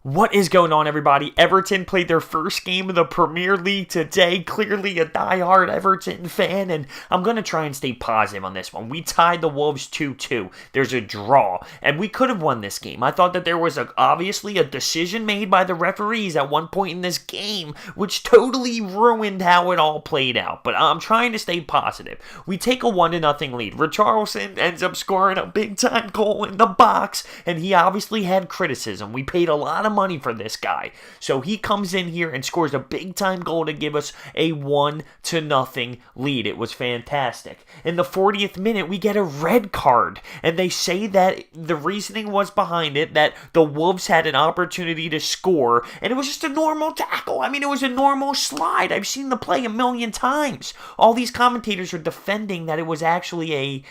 What is going on, everybody? Everton played their first game of the Premier League today. Clearly a die-hard Everton fan, and I'm going to try and stay positive on this one. We tied the Wolves 2-2. There's a draw, and we could have won this game. I thought that there was obviously a decision made by the referees at one point in this game, which totally ruined how it all played out. But I'm trying to stay positive. We take a 1-0 lead. RICHARLISON ends up scoring a big-time goal in the box, and he obviously had criticism. We paid a lot of money for this guy. So he comes in here and scores a big time goal to give us a 1-0 lead. It was fantastic. In the 40th minute, we get a red card. And they say that the reasoning was behind it that the Wolves had an opportunity to score. And it was just a normal tackle. I mean, it was a normal slide. I've seen the play a million times. All these commentators are defending that it was actually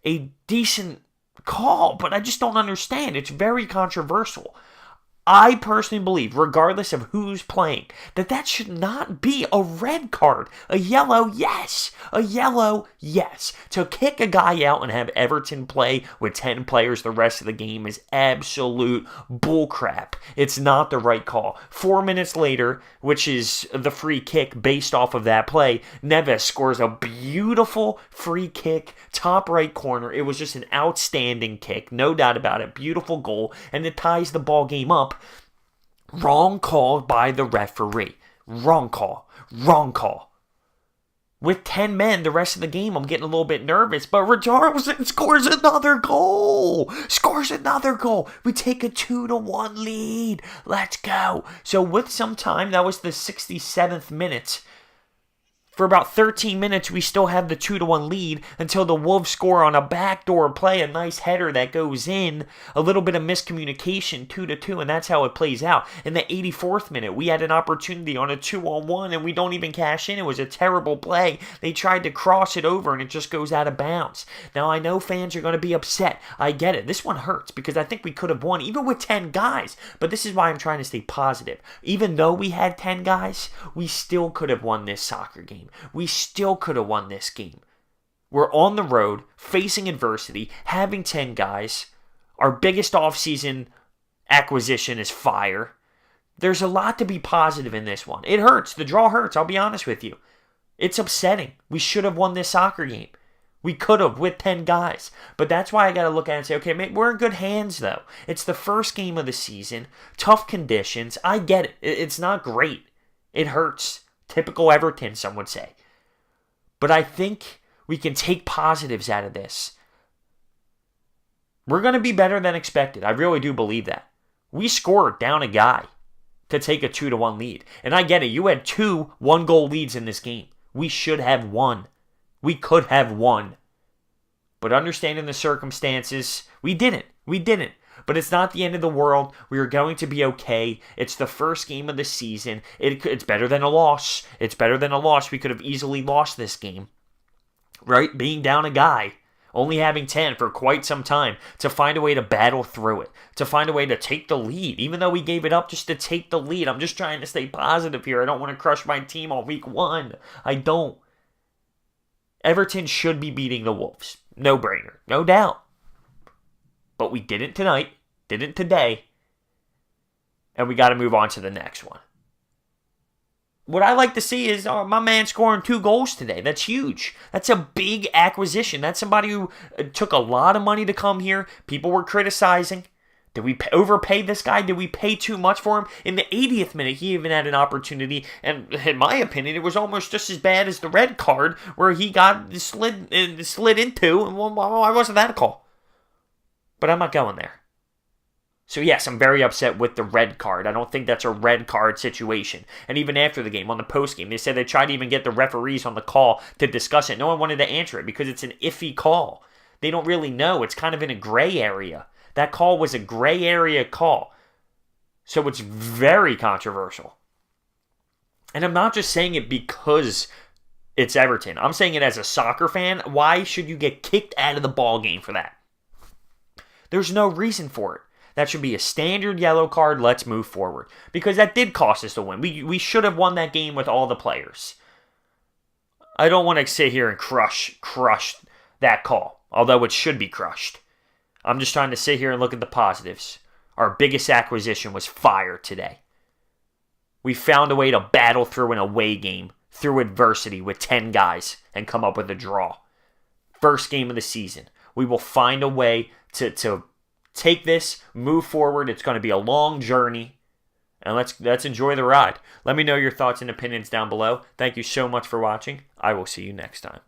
a decent call. But I just don't understand. It's very controversial. I personally believe, regardless of who's playing, that should not be a red card. A yellow, yes. A yellow, yes. To kick a guy out and have Everton play with 10 players the rest of the game is absolute bullcrap. It's not the right call. 4 minutes later, which is the free kick based off of that play, Neves scores a beautiful free kick, top right corner. It was just an outstanding kick, no doubt about it. Beautiful goal, and it ties the ball game up. Wrong call by the referee. Wrong call. Wrong call. With 10 men the rest of the game, I'm getting a little bit nervous, but RICHARLISON scores another goal. We take a 2-1 lead. Let's go. So with some time, that was the 67th minute. For about 13 minutes, we still have the 2-1 lead until the Wolves score on a backdoor play, a nice header that goes in, a little bit of miscommunication, 2-2, and that's how it plays out. In the 84th minute, we had an opportunity on a 2-on-1, and we don't even cash in. It was a terrible play. They tried to cross it over, and it just goes out of bounds. Now, I know fans are going to be upset. I get it. This one hurts because I think we could have won, even with 10 guys. But this is why I'm trying to stay positive. Even though we had 10 guys, we still could have won this soccer game. We still could have won this game. We're on the road, facing adversity, having 10 guys. Our biggest offseason acquisition is fire. There's a lot to be positive in this one. It hurts. The draw hurts, I'll be honest with you. It's upsetting. We should have won this soccer game. We could have with 10 guys. But that's why I got to look at it and say, okay, mate, we're in good hands, though. It's the first game of the season. Tough conditions. I get it. It's not great. It hurts. Typical Everton, some would say. But I think we can take positives out of this. We're going to be better than expected. I really do believe that. We scored down a guy to take a 2-1 lead. And I get it. You had 2 one-goal leads in this game. We should have won. We could have won. But understanding the circumstances, we didn't. But it's not the end of the world. We are going to be okay. It's the first game of the season. It's better than a loss. We could have easily lost this game. Right? Being down a guy. Only having 10 for quite some time. To find a way to battle through it. To find a way to take the lead. Even though we gave it up just to take the lead. I'm just trying to stay positive here. I don't want to crush my team on week 1. I don't. Everton should be beating the Wolves. No brainer. No doubt. But we didn't tonight, didn't today, and we got to move on to the next one. What I like to see is my man scoring 2 goals today. That's huge. That's a big acquisition. That's somebody who took a lot of money to come here. People were criticizing. Did we overpay this guy? Did we pay too much for him? In the 80th minute, he even had an opportunity, and in my opinion, it was almost just as bad as the red card where he got slid into, and why wasn't that a call? But I'm not going there. So yes, I'm very upset with the red card. I don't think that's a red card situation. And even after the game, on the post game, they said they tried to even get the referees on the call to discuss it. No one wanted to answer it because it's an iffy call. They don't really know. It's kind of in a gray area. That call was a gray area call. So it's very controversial. And I'm not just saying it because it's Everton. I'm saying it as a soccer fan. Why should you get kicked out of the ball game for that? There's no reason for it. That should be a standard yellow card. Let's move forward. Because that did cost us the win. We should have won that game with all the players. I don't want to sit here and crush that call. Although it should be crushed. I'm just trying to sit here and look at the positives. our biggest acquisition, was fire today. We found a way to battle through an away game, through adversity with 10 guys, and come up with a draw. First game of the season. We will find a way to take this, move forward. It's going to be a long journey, and let's enjoy the ride. Let me know your thoughts and opinions down below. Thank you so much for watching. I will see you next time.